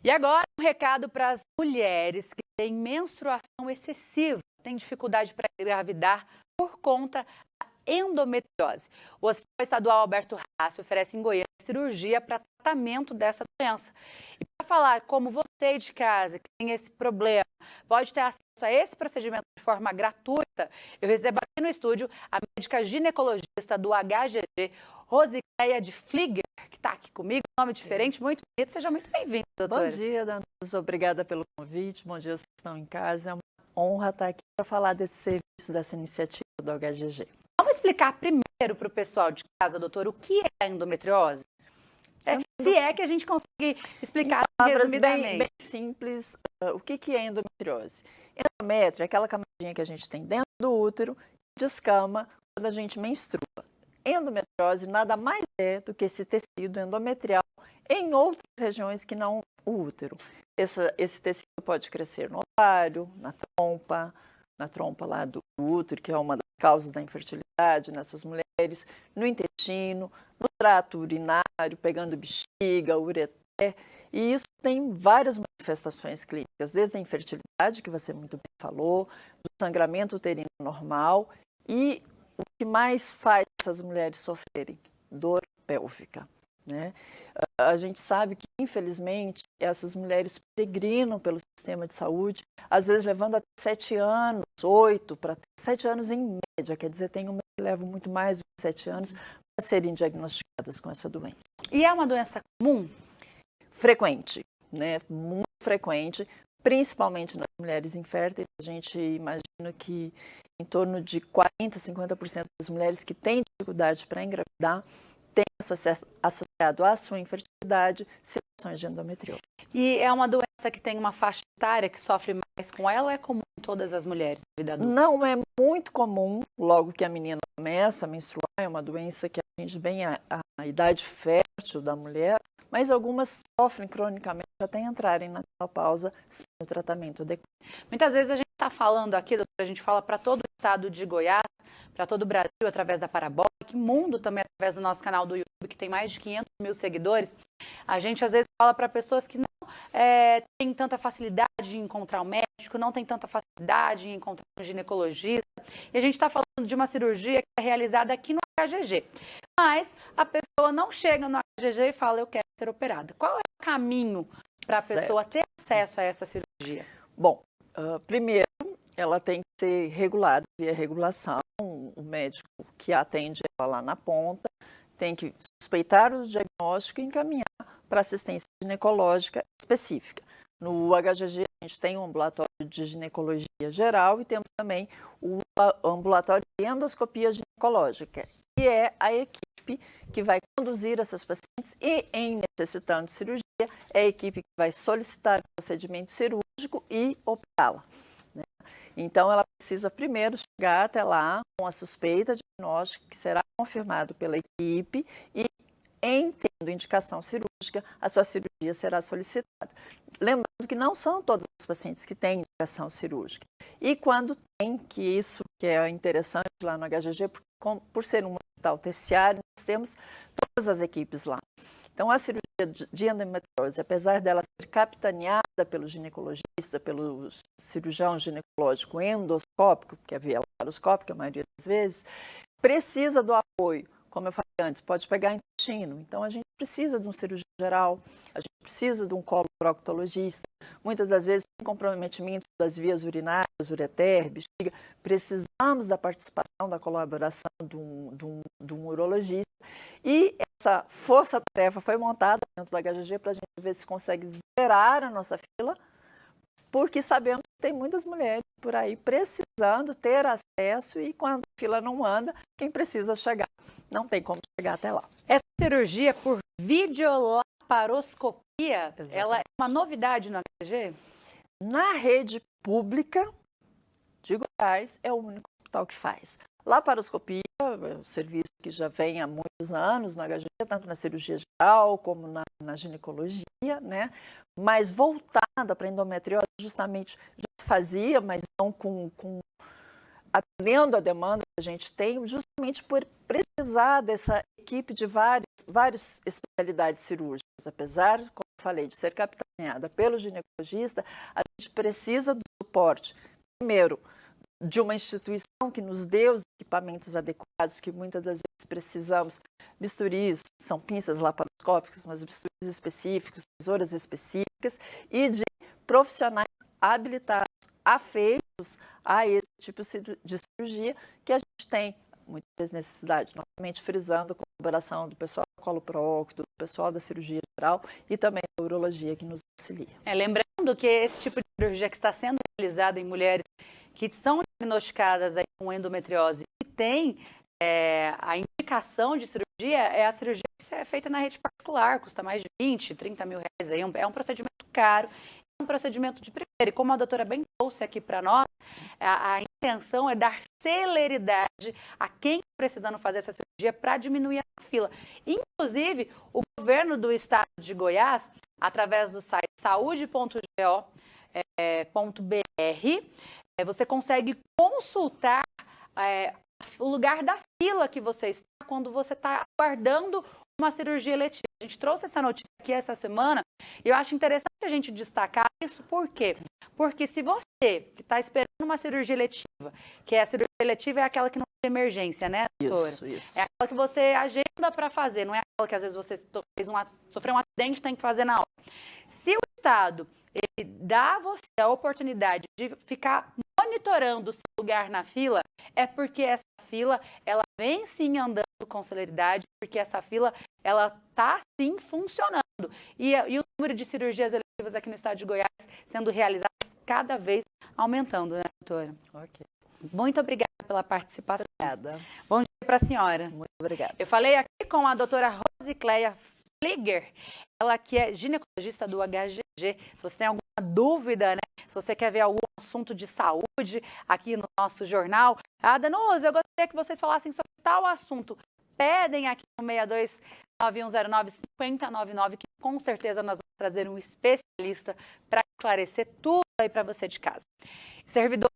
E agora, um recado para as mulheres que têm menstruação excessiva, têm dificuldade para engravidar por conta da endometriose. O Hospital Estadual Alberto Rassi oferece em Goiânia cirurgia para tratamento dessa doença. E para falar como você de casa que tem esse problema pode ter acesso a esse procedimento de forma gratuita, eu recebo aqui no estúdio a médica ginecologista do HGG, Rosicléia de Flieger, que está aqui comigo, nome diferente, muito bonito. Seja muito bem-vinda, doutora. Bom dia, Dantas. Obrigada pelo convite. Bom dia, vocês que estão em casa. É uma honra estar aqui para falar desse serviço, dessa iniciativa do HGG. Vamos explicar primeiro para o pessoal de casa, doutor, o que é a endometriose? Se é que a gente consegue explicar resumidamente. Bem simples, o que é endometriose? Endométrio é aquela camadinha que a gente tem dentro do útero que descama quando a gente menstrua. Endometriose nada mais é do que esse tecido endometrial em outras regiões que não o útero. Esse tecido pode crescer no ovário, na trompa lá do útero, que é uma das causas da infertilidade nessas mulheres, no intestino, no trato urinário, pegando bexiga, ureter, e isso tem várias manifestações clínicas, desde a infertilidade, que você muito bem falou, do sangramento uterino normal e o que mais faz essas mulheres sofrerem? Dor pélvica, né? A gente sabe que, infelizmente, essas mulheres peregrinam pelo sistema de saúde, às vezes levando até 7 anos, 8, para 7 anos em média, quer dizer, tem uma que leva muito mais de 7 anos para serem diagnosticadas com essa doença. E é uma doença comum? Frequente, né? Muito frequente, principalmente nas mulheres inférteis. A gente imagina que em torno de 40%, 50% das mulheres que têm dificuldade para engravidar têm associado à sua infertilidade situações de endometriose. E é uma doença que tem uma faixa etária que sofre mais com ela ou é comum em todas as mulheres da vida adulta? Não é muito comum, logo que a menina começa a menstruar, é uma doença que atinge bem a idade fértil da mulher, mas algumas sofrem cronicamente até entrarem na menopausa sem o tratamento adequado. Muitas vezes a gente está falando aqui, doutora, a gente fala para todo o estado de Goiás, para todo o Brasil, através da Parabólica, mundo também através do nosso canal do YouTube, que tem mais de 500 mil seguidores. A gente às vezes fala para pessoas que não têm tanta facilidade em encontrar um médico, não tem tanta facilidade em encontrar um ginecologista. E a gente está falando de uma cirurgia que é realizada aqui no HGG. Mas a pessoa não chega no HGG e fala, eu quero ser operada. Qual é o caminho para a pessoa ter acesso a essa cirurgia? Bom, primeiro, ela tem que ser regulada via regulação. O médico que atende ela lá na ponta tem que suspeitar o diagnóstico e encaminhar para assistência ginecológica específica. No HGG, a gente tem um ambulatório de ginecologia geral e temos também o ambulatório de endoscopia ginecológica, que é a equipe que vai conduzir essas pacientes e, em necessitando de cirurgia, é a equipe que vai solicitar o procedimento cirúrgico e operá-la. Então, ela precisa primeiro chegar até lá com a suspeita diagnóstica, que será confirmado pela equipe, e, em tendo indicação cirúrgica, a sua cirurgia será solicitada. Lembrando que não são todas as pacientes que têm indicação cirúrgica. E quando tem, que isso que é interessante lá no HGG, por ser um hospital terciário, nós temos todas as equipes lá. Então, a cirurgia de endometriose, apesar dela ser capitaneada pelo ginecologista, pelo cirurgião ginecológico endoscópico, que é via laparoscópica a maioria das vezes, precisa do apoio. Como eu falei antes, pode pegar intestino. Então, a gente precisa de um cirurgião geral, a gente precisa de um coloproctologista. Muitas das vezes, tem comprometimento das vias urinárias, ureter, bexiga. Precisamos da participação, da colaboração de um urologista. E essa força-tarefa foi montada dentro da HGG para a gente ver se consegue zerar a nossa fila, porque sabemos que tem muitas mulheres por aí precisando ter acesso e quando a fila não anda, quem precisa chegar não tem como chegar até lá. Essa cirurgia por videolaparoscopia, ela é uma novidade no HGG? Na rede pública de Goiás, é o único hospital que faz. Laparoscopia é um serviço que já vem há muitos anos no HGG, tanto na cirurgia geral como na ginecologia, né? Mas voltada para endometriose, justamente já se fazia, mas não atendendo a demanda que a gente tem, justamente por precisar dessa equipe de várias especialidades cirúrgicas. Apesar, como falei, de ser capitaneada pelo ginecologista, a gente precisa do suporte, primeiro, de uma instituição que nos dê os equipamentos adequados, que muitas das vezes precisamos, bisturis, são pinças laparoscópicas, mas bisturis específicos, tesouras específicas, e de profissionais habilitados, afeitos a esse tipo de cirurgia que a gente tem muitas necessidades, novamente frisando a colaboração do pessoal do coloprocto, do pessoal da cirurgia geral e também da urologia que nos auxilia. Lembrando que esse tipo de cirurgia que está sendo realizada em mulheres que são diagnosticadas aí com endometriose e tem a indicação de cirurgia, é a cirurgia que é feita na rede particular, custa mais de 20, 30 mil reais. Aí, é um procedimento caro, é um procedimento de primeira. E como a doutora bem trouxe aqui para nós, a intenção é dar celeridade a quem está precisando fazer essa cirurgia para diminuir a fila. Inclusive, o governo do estado de Goiás, através do site saúde.go.br, você consegue consultar o lugar da fila que você está quando você está aguardando uma cirurgia eletiva. A gente trouxe essa notícia aqui essa semana e eu acho interessante a gente destacar isso. Por quê? Porque se você que está esperando uma cirurgia eletiva, que a cirurgia eletiva é aquela que não é de emergência, né, doutora? Isso. É aquela que você agenda para fazer, não é aquela que às vezes você sofreu um acidente e tem que fazer na hora. Se o Estado ele dá a você a oportunidade de ficar monitorando o seu lugar na fila, é porque essa fila ela vem sim andando com celeridade, porque essa fila ela está sim funcionando. E o número de cirurgias eletivas aqui no estado de Goiás sendo realizadas cada vez aumentando, né, doutora? Ok. Muito obrigada pela participação. Obrigada. Bom dia para a senhora. Muito obrigada. Eu falei aqui com a doutora Rosicléia Flieger, ela que é ginecologista do HGG. Se você tem alguma dúvida, né? Se você quer ver algum assunto de saúde aqui no nosso jornal, Danusa, eu gostaria que vocês falassem sobre tal assunto. Pedem aqui no 6291095099, que com certeza nós vamos trazer um especialista para esclarecer tudo aí para você de casa. Servidor